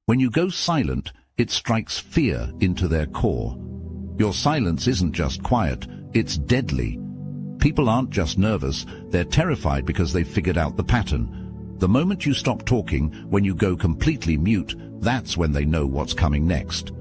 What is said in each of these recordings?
When you go silent, it strikes fear into their core. Your silence isn't just quiet, it's deadly. People aren't just nervous, they're terrified because they've figured out the pattern. The moment you stop talking, when you go completely mute, that's when they know what's coming next.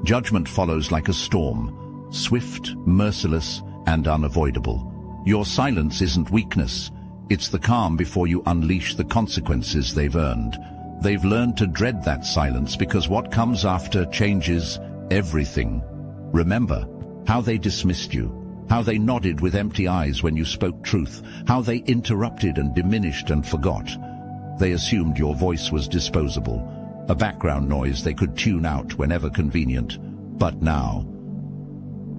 Judgment follows like a storm, swift, merciless, and unavoidable. Your silence isn't weakness. It's the calm before you unleash the consequences they've earned. They've learned to dread that silence because what comes after changes everything. Remember how they dismissed you, how they nodded with empty eyes when you spoke truth, how they interrupted and diminished and forgot. They assumed your voice was disposable, a background noise they could tune out whenever convenient. But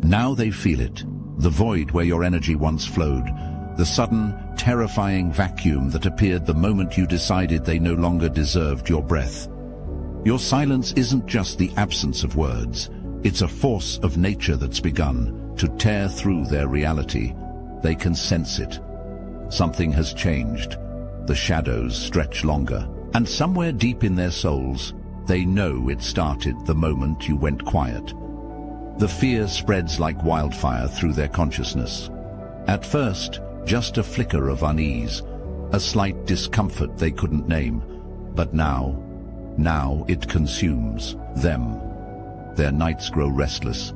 now they feel it, the void where your energy once flowed, the sudden, terrifying vacuum that appeared the moment you decided they no longer deserved your breath. Your silence isn't just the absence of words, it's a force of nature that's begun to tear through their reality. They can sense it. Something has changed. The shadows stretch longer, and somewhere deep in their souls, they know it started the moment you went quiet. The fear spreads like wildfire through their consciousness. At first, just a flicker of unease, a slight discomfort they couldn't name. But now it consumes them. Their nights grow restless.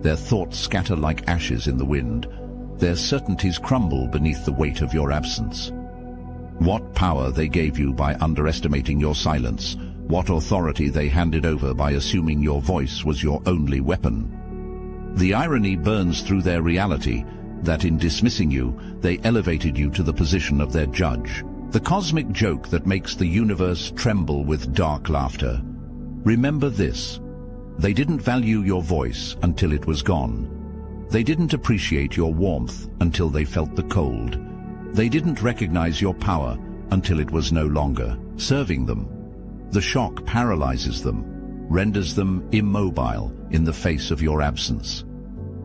Their thoughts scatter like ashes in the wind. Their certainties crumble beneath the weight of your absence. What power they gave you by underestimating your silence, what authority they handed over by assuming your voice was your only weapon. The irony burns through their reality that in dismissing you, they elevated you to the position of their judge. The cosmic joke that makes the universe tremble with dark laughter. Remember this. They didn't value your voice until it was gone. They didn't appreciate your warmth until they felt the cold. They didn't recognize your power until it was no longer serving them. The shock paralyzes them, renders them immobile in the face of your absence.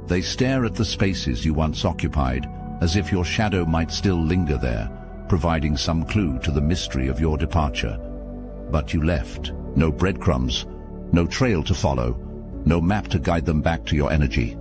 They stare at the spaces you once occupied, as if your shadow might still linger there, providing some clue to the mystery of your departure. But you left. No breadcrumbs, no trail to follow, no map to guide them back to your energy.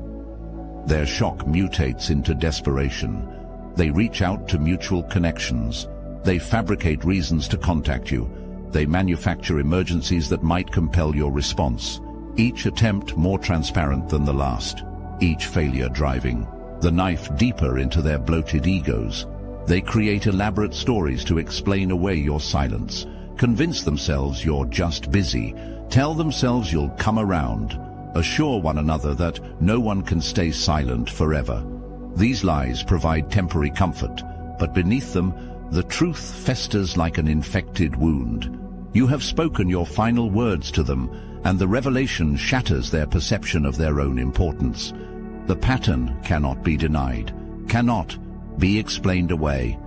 Their shock mutates into desperation. They reach out to mutual connections. They fabricate reasons to contact you. They manufacture emergencies that might compel your response. Each attempt more transparent than the last. Each failure driving the knife deeper into their bloated egos. They create elaborate stories to explain away your silence, convince themselves you're just busy, tell themselves you'll come around, assure one another that no one can stay silent forever. These lies provide temporary comfort, but beneath them, the truth festers like an infected wound. You have spoken your final words to them, and the revelation shatters their perception of their own importance. The pattern cannot be denied, cannot be explained away,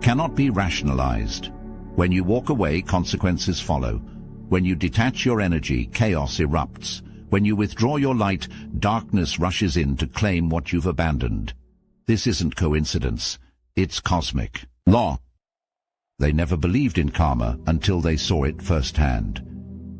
cannot be rationalized. When you walk away, consequences follow. When you detach your energy, chaos erupts. When you withdraw your light, darkness rushes in to claim what you've abandoned. This isn't coincidence, it's cosmic law. They never believed in karma until they saw it firsthand.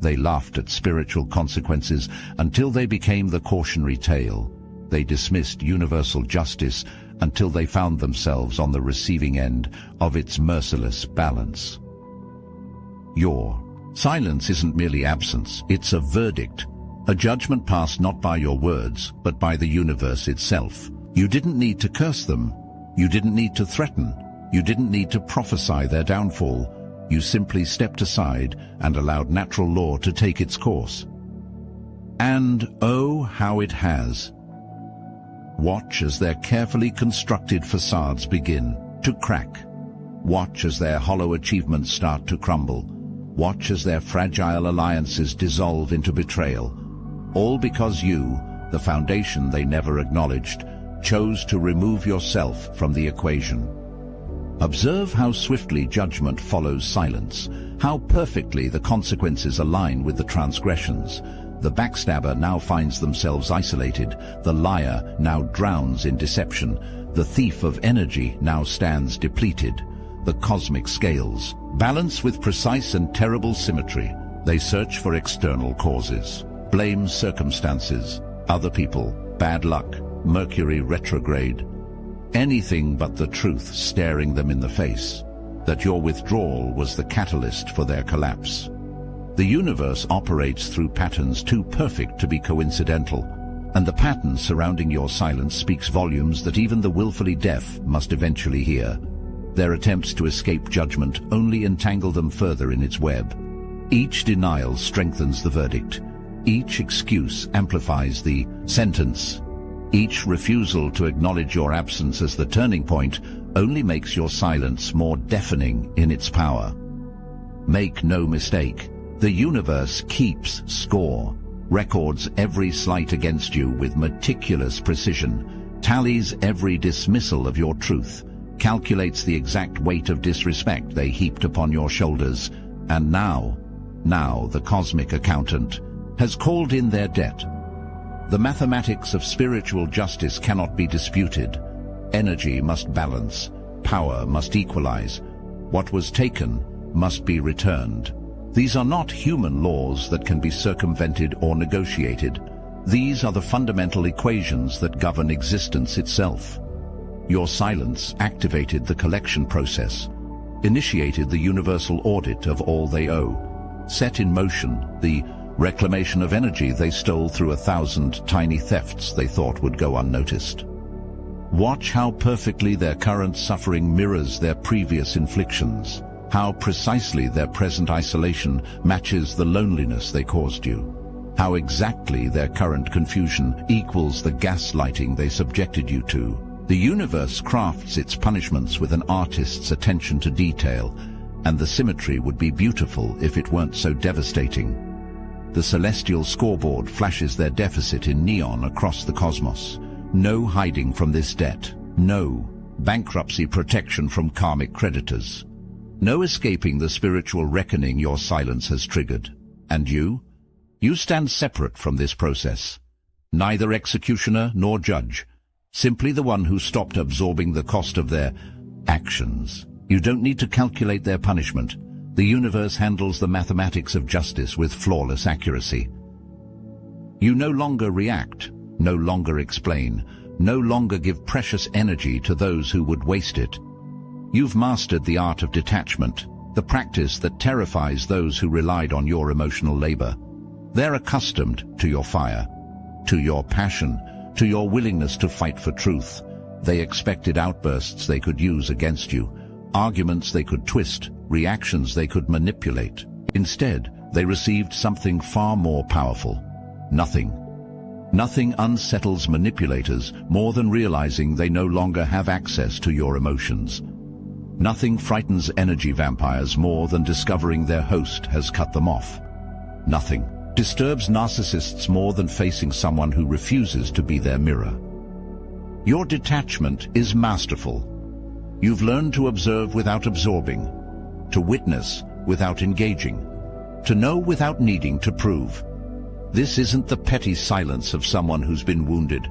They laughed at spiritual consequences until they became the cautionary tale. They dismissed universal justice until they found themselves on the receiving end of its merciless balance. Your silence isn't merely absence, it's a verdict, a judgment passed not by your words, but by the universe itself. You didn't need to curse them. You didn't need to threaten. You didn't need to prophesy their downfall. You simply stepped aside and allowed natural law to take its course. And oh, how it has. Watch as their carefully constructed facades begin to crack. Watch as their hollow achievements start to crumble. Watch as their fragile alliances dissolve into betrayal. All because you, the foundation they never acknowledged, chose to remove yourself from the equation. Observe how swiftly judgment follows silence, how perfectly the consequences align with the transgressions. The backstabber now finds themselves isolated, the liar now drowns in deception, the thief of energy now stands depleted. The cosmic scales balance with precise and terrible symmetry. They search for external causes, blame circumstances, other people, bad luck, Mercury retrograde, anything but the truth staring them in the face, that your withdrawal was the catalyst for their collapse. The universe operates through patterns too perfect to be coincidental, and the pattern surrounding your silence speaks volumes that even the willfully deaf must eventually hear. Their attempts to escape judgment only entangle them further in its web. Each denial strengthens the verdict. Each excuse amplifies the sentence. Each refusal to acknowledge your absence as the turning point only makes your silence more deafening in its power. Make no mistake, the universe keeps score, records every slight against you with meticulous precision, tallies every dismissal of your truth, calculates the exact weight of disrespect they heaped upon your shoulders, and now the cosmic accountant has called in their debt. The mathematics of spiritual justice cannot be disputed. Energy must balance, power must equalize. What was taken must be returned. These are not human laws that can be circumvented or negotiated. These are the fundamental equations that govern existence itself. Your silence activated the collection process, initiated the universal audit of all they owe, set in motion the reclamation of energy they stole through 1,000 tiny thefts they thought would go unnoticed. Watch how perfectly their current suffering mirrors their previous inflictions, how precisely their present isolation matches the loneliness they caused you, how exactly their current confusion equals the gaslighting they subjected you to. The universe crafts its punishments with an artist's attention to detail, and the symmetry would be beautiful if it weren't so devastating. The celestial scoreboard flashes their deficit in neon across the cosmos. No hiding from this debt. No bankruptcy protection from karmic creditors. No escaping the spiritual reckoning your silence has triggered. And you? You stand separate from this process. Neither executioner nor judge. Simply the one who stopped absorbing the cost of their actions. You don't need to calculate their punishment. The universe handles the mathematics of justice with flawless accuracy. You no longer react, no longer explain, no longer give precious energy to those who would waste it. You've mastered the art of detachment, the practice that terrifies those who relied on your emotional labor. They're accustomed to your fire, to your passion, to your willingness to fight for truth. They expected outbursts they could use against you, arguments they could twist, reactions they could manipulate. Instead, they received something far more powerful. Nothing. Nothing unsettles manipulators more than realizing they no longer have access to your emotions. Nothing frightens energy vampires more than discovering their host has cut them off. Nothing disturbs narcissists more than facing someone who refuses to be their mirror. Your detachment is masterful. You've learned to observe without absorbing, to witness without engaging, to know without needing to prove. This isn't the petty silence of someone who's been wounded.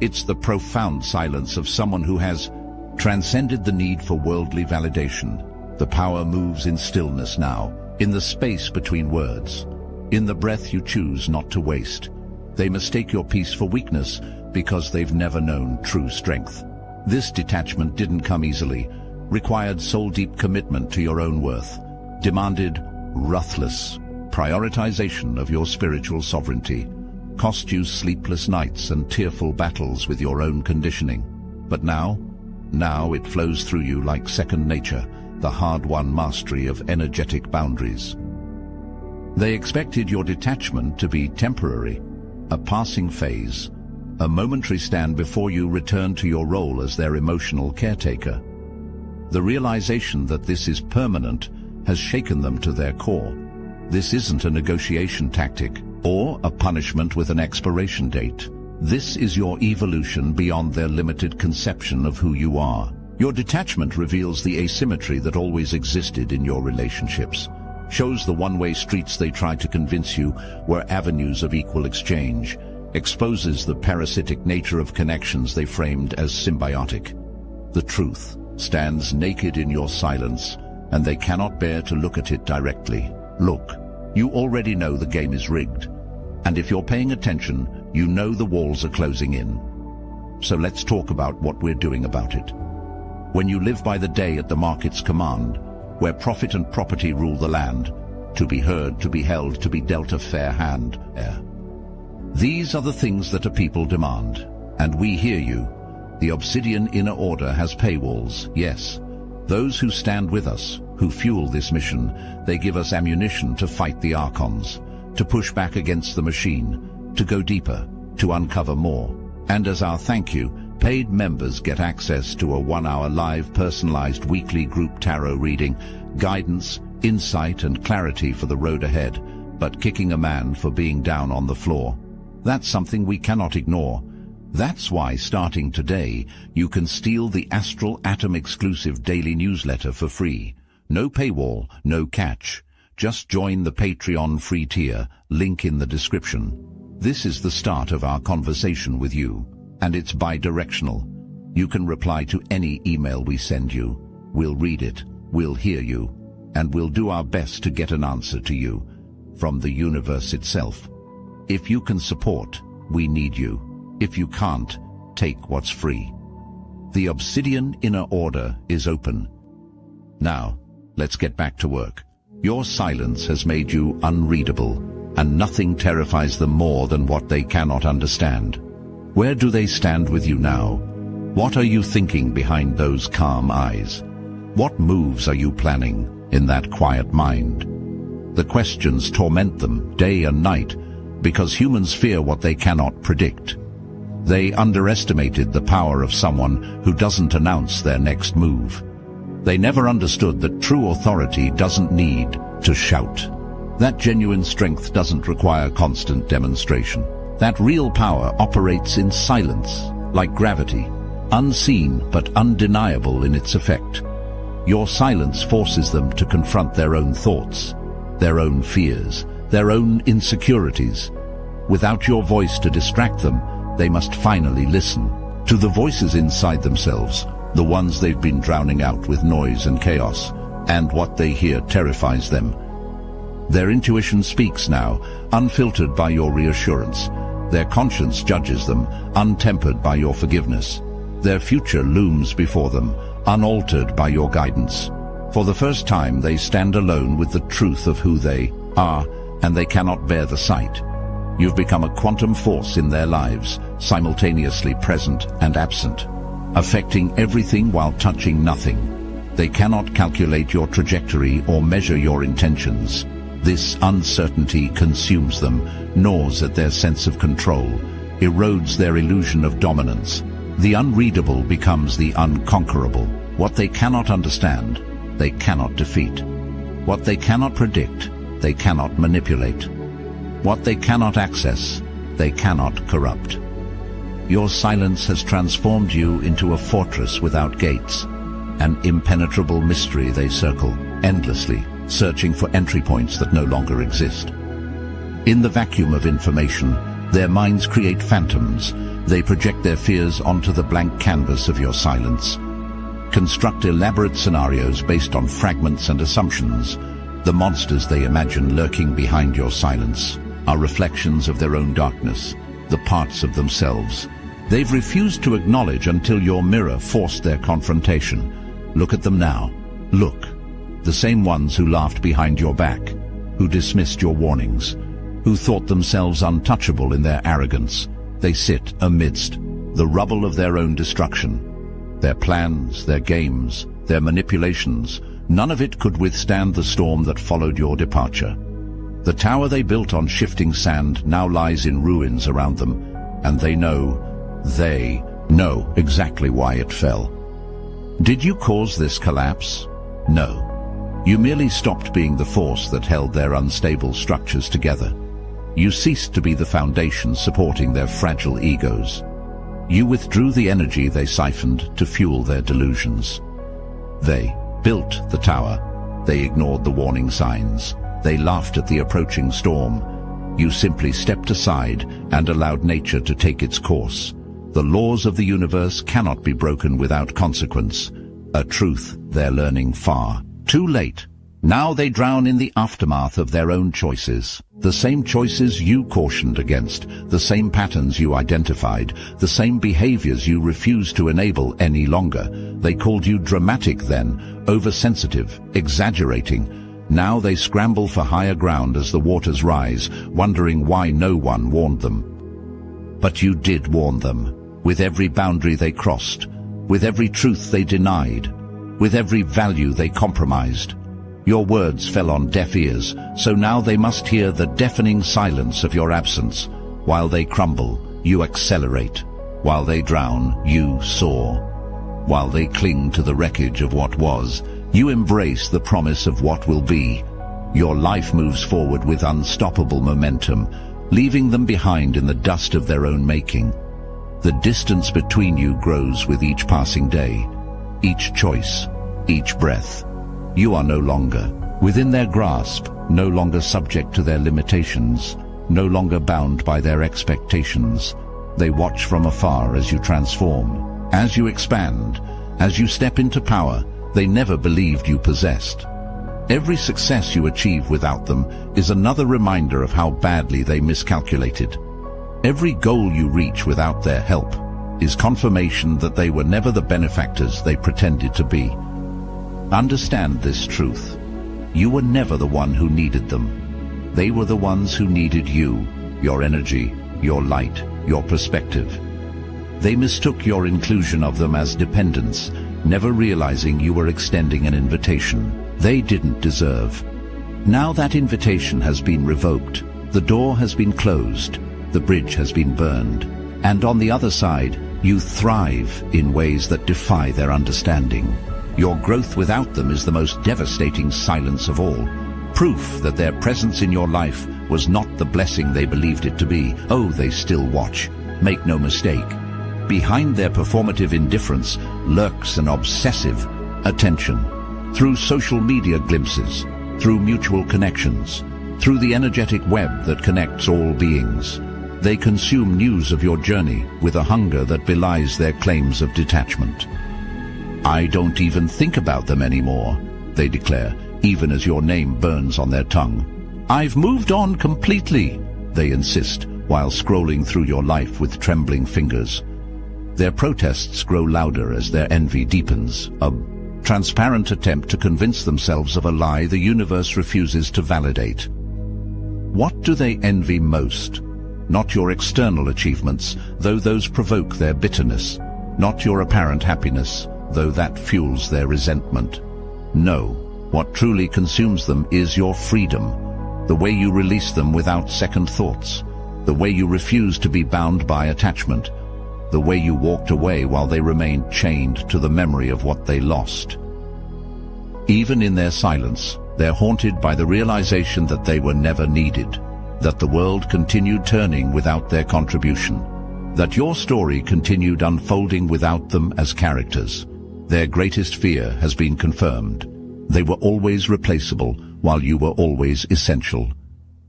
It's the profound silence of someone who has transcended the need for worldly validation. The power moves in stillness now, in the space between words, in the breath you choose not to waste. They mistake your peace for weakness because they've never known true strength. This detachment didn't come easily, required soul-deep commitment to your own worth, demanded ruthless prioritization of your spiritual sovereignty, cost you sleepless nights and tearful battles with your own conditioning. But now it flows through you like second nature, the hard-won mastery of energetic boundaries. They expected your detachment to be temporary, a passing phase, a momentary stand before you return to your role as their emotional caretaker. The realization that this is permanent has shaken them to their core. This isn't a negotiation tactic or a punishment with an expiration date. This is your evolution beyond their limited conception of who you are. Your detachment reveals the asymmetry that always existed in your relationships, shows the one-way streets they tried to convince you were avenues of equal exchange, exposes the parasitic nature of connections they framed as symbiotic. The truth stands naked in your silence, and they cannot bear to look at it directly. Look, You already know the game is rigged. And if you're paying attention, you know the walls are closing in. So let's talk about what we're doing about it. When you live by the day at the market's command, where profit and property rule the land, to be heard, to be held, to be dealt a fair hand. These are the things that a people demand, and we hear you. The Obsidian Inner Order has paywalls, yes. Those who stand with us, who fuel this mission, they give us ammunition to fight the Archons, to push back against the machine, to go deeper, to uncover more. And as our thank you, paid members get access to a 1-hour live personalized weekly group tarot reading, guidance, insight and clarity for the road ahead, but kicking a man for being down on the floor. That's something we cannot ignore. That's why, starting today, you can steal the Astral Atom exclusive daily newsletter for free. No paywall, no catch. Just join the Patreon free tier, link in the description. This is the start of our conversation with you, and it's bi-directional. You can reply to any email we send you. We'll read it, we'll hear you, and we'll do our best to get an answer to you from the universe itself. If you can support, we need you. If you can't, take what's free. The Obsidian Inner Order is open. Now, let's get back to work. Your silence has made you unreadable, and nothing terrifies them more than what they cannot understand. Where do they stand with you now? What are you thinking behind those calm eyes? What moves are you planning in that quiet mind? The questions torment them day and night because humans fear what they cannot predict. They underestimated the power of someone who doesn't announce their next move. They never understood that true authority doesn't need to shout. That genuine strength doesn't require constant demonstration. That real power operates in silence, like gravity, unseen but undeniable in its effect. Your silence forces them to confront their own thoughts, their own fears, their own insecurities. Without your voice to distract them, they must finally listen to the voices inside themselves, the ones they've been drowning out with noise and chaos, and what they hear terrifies them. Their intuition speaks now, unfiltered by your reassurance. Their conscience judges them, untempered by your forgiveness. Their future looms before them, unaltered by your guidance. For the first time, they stand alone with the truth of who they are, and they cannot bear the sight. You've become a quantum force in their lives, simultaneously present and absent, affecting everything while touching nothing. They cannot calculate your trajectory or measure your intentions. This uncertainty consumes them, gnaws at their sense of control, erodes their illusion of dominance. The unreadable becomes the unconquerable. What they cannot understand, they cannot defeat. What they cannot predict, they cannot manipulate. What they cannot access, they cannot corrupt. Your silence has transformed you into a fortress without gates, an impenetrable mystery they circle endlessly, searching for entry points that no longer exist. In the vacuum of information, their minds create phantoms. They project their fears onto the blank canvas of your silence, construct elaborate scenarios based on fragments and assumptions. The monsters they imagine lurking behind your silence are reflections of their own darkness, the parts of themselves they've refused to acknowledge until your mirror forced their confrontation. Look at them now. Look. The same ones who laughed behind your back, who dismissed your warnings, who thought themselves untouchable in their arrogance. They sit amidst the rubble of their own destruction. Their plans, their games, their manipulations, none of it could withstand the storm that followed your departure. The tower they built on shifting sand now lies in ruins around them, and they know exactly why it fell. Did you cause this collapse? No. You merely stopped being the force that held their unstable structures together. You ceased to be the foundation supporting their fragile egos. You withdrew the energy they siphoned to fuel their delusions. They built the tower. They ignored the warning signs. They laughed at the approaching storm. You simply stepped aside and allowed nature to take its course. The laws of the universe cannot be broken without consequence, a truth they're learning far too late. Now they drown in the aftermath of their own choices. The same choices you cautioned against, the same patterns you identified, the same behaviors you refused to enable any longer. They called you dramatic then, oversensitive, exaggerating. Now they scramble for higher ground as the waters rise, wondering why no one warned them. But you did warn them, with every boundary they crossed, with every truth they denied, with every value they compromised. Your words fell on deaf ears, so now they must hear the deafening silence of your absence. While they crumble, you accelerate. While they drown, you soar. While they cling to the wreckage of what was, you embrace the promise of what will be. Your life moves forward with unstoppable momentum, leaving them behind in the dust of their own making. The distance between you grows with each passing day, each choice, each breath. You are no longer within their grasp, no longer subject to their limitations, no longer bound by their expectations. They watch from afar as you transform, as you expand, as you step into power they never believed you possessed. Every success you achieve without them is another reminder of how badly they miscalculated. Every goal you reach without their help is confirmation that they were never the benefactors they pretended to be. Understand this truth. You were never the one who needed them. They were the ones who needed you, your energy, your light, your perspective. They mistook your inclusion of them as dependence, never realizing you were extending an invitation they didn't deserve. Now that invitation has been revoked, the door has been closed, the bridge has been burned, and on the other side, you thrive in ways that defy their understanding. Your growth without them is the most devastating silence of all, proof that their presence in your life was not the blessing they believed it to be. Oh, they still watch. Make no mistake. Behind their performative indifference lurks an obsessive attention. Through social media glimpses, through mutual connections, through the energetic web that connects all beings, they consume news of your journey with a hunger that belies their claims of detachment. I don't even think about them anymore, they declare, even as your name burns on their tongue. I've moved on completely, they insist, while scrolling through your life with trembling fingers. Their protests grow louder as their envy deepens, a transparent attempt to convince themselves of a lie the universe refuses to validate. What do they envy most? Not your external achievements, though those provoke their bitterness. Not your apparent happiness, though that fuels their resentment. No, what truly consumes them is your freedom, the way you release them without second thoughts, the way you refuse to be bound by attachment, the way you walked away while they remained chained to the memory of what they lost. Even in their silence, they're haunted by the realization that they were never needed, that the world continued turning without their contribution, that your story continued unfolding without them as characters. Their greatest fear has been confirmed. They were always replaceable, while you were always essential.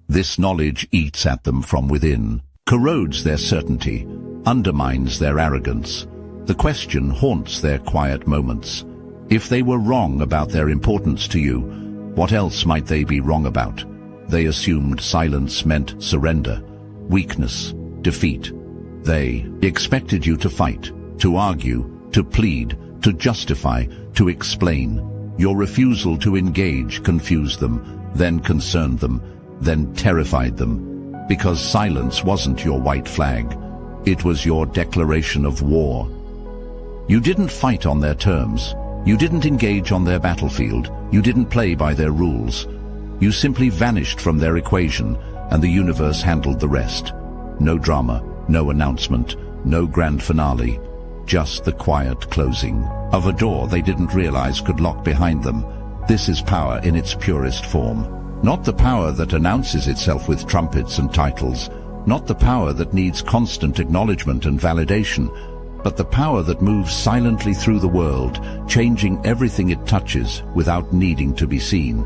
This knowledge eats at them from within, corrodes their certainty, undermines their arrogance. The question haunts their quiet moments. If they were wrong about their importance to you, what else might they be wrong about? They assumed silence meant surrender, weakness, defeat. They expected you to fight, to argue, to plead, to justify, to explain. Your refusal to engage confused them, then concerned them, then terrified them. Because silence wasn't your white flag. It was your declaration of war. You didn't fight on their terms. You didn't engage on their battlefield. You didn't play by their rules. You simply vanished from their equation, and the universe handled the rest. No drama, no announcement, no grand finale. Just the quiet closing of a door they didn't realize could lock behind them. This is power in its purest form. Not the power that announces itself with trumpets and titles. Not the power that needs constant acknowledgement and validation, but the power that moves silently through the world, changing everything it touches without needing to be seen.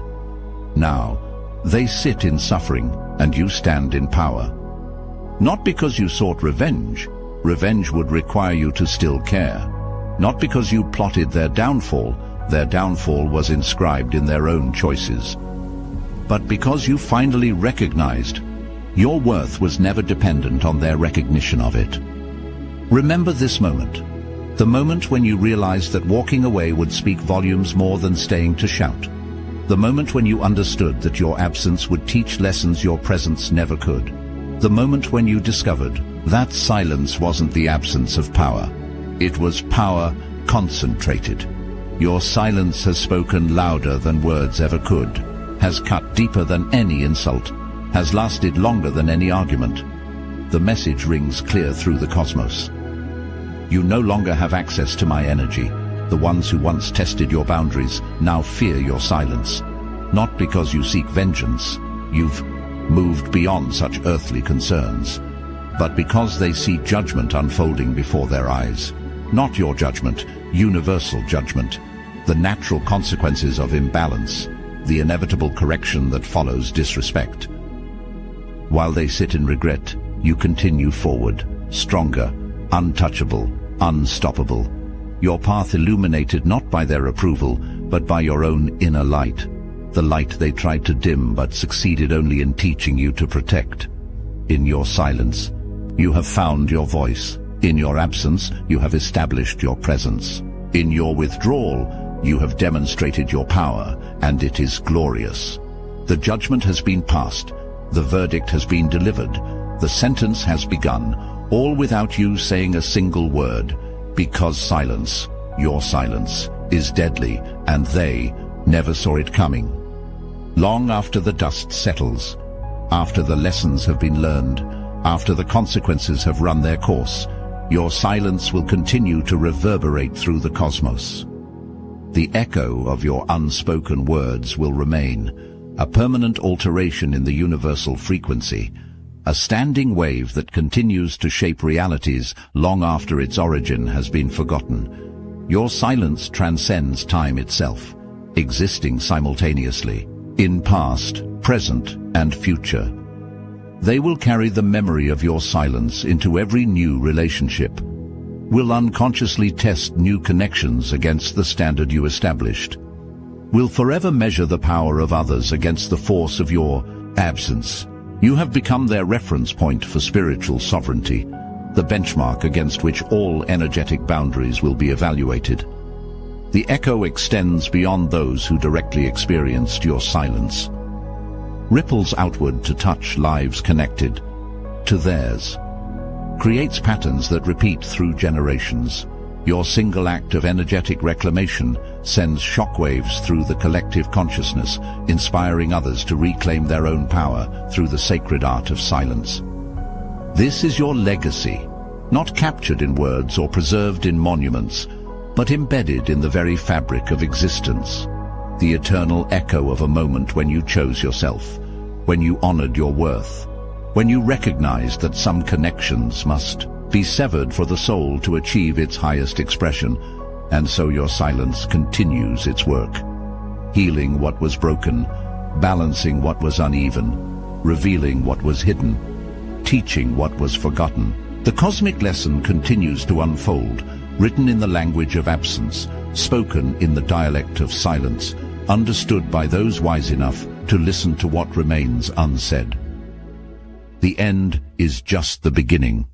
Now, they sit in suffering, and you stand in power. Not because you sought revenge. Revenge would require you to still care. Not because you plotted their downfall. Their downfall was inscribed in their own choices. But because you finally recognized, your worth was never dependent on their recognition of it. Remember this moment, the moment when you realized that walking away would speak volumes more than staying to shout. The moment when you understood that your absence would teach lessons your presence never could. The moment when you discovered that silence wasn't the absence of power. It was power concentrated. Your silence has spoken louder than words ever could, has cut deeper than any insult, has lasted longer than any argument. The message rings clear through the cosmos. You no longer have access to my energy. The ones who once tested your boundaries now fear your silence. Not because you seek vengeance, you've moved beyond such earthly concerns, but because they see judgment unfolding before their eyes. Not your judgment, universal judgment, the natural consequences of imbalance, the inevitable correction that follows disrespect. While they sit in regret, you continue forward, stronger, untouchable, unstoppable. Your path illuminated not by their approval, but by your own inner light, the light they tried to dim but succeeded only in teaching you to protect. In your silence, you have found your voice. In your absence, you have established your presence. In your withdrawal, you have demonstrated your power, and it is glorious. The judgment has been passed, the verdict has been delivered, the sentence has begun, all without you saying a single word, because silence, your silence, is deadly, and they never saw it coming. Long after the dust settles, after the lessons have been learned, after the consequences have run their course, your silence will continue to reverberate through the cosmos. The echo of your unspoken words will remain, a permanent alteration in the universal frequency, a standing wave that continues to shape realities long after its origin has been forgotten. Your silence transcends time itself, existing simultaneously, in past, present, and future. They will carry the memory of your silence into every new relationship, will unconsciously test new connections against the standard you established, will forever measure the power of others against the force of your absence. You have become their reference point for spiritual sovereignty, the benchmark against which all energetic boundaries will be evaluated. The echo extends beyond those who directly experienced your silence, ripples outward to touch lives connected to theirs, creates patterns that repeat through generations. Your single act of energetic reclamation sends shockwaves through the collective consciousness, inspiring others to reclaim their own power through the sacred art of silence. This is your legacy, not captured in words or preserved in monuments, but embedded in the very fabric of existence. The eternal echo of a moment when you chose yourself, when you honored your worth, when you recognized that some connections must be severed for the soul to achieve its highest expression, and so your silence continues its work, healing what was broken, balancing what was uneven, revealing what was hidden, teaching what was forgotten. The cosmic lesson continues to unfold, written in the language of absence, spoken in the dialect of silence, understood by those wise enough to listen to what remains unsaid. The end is just the beginning.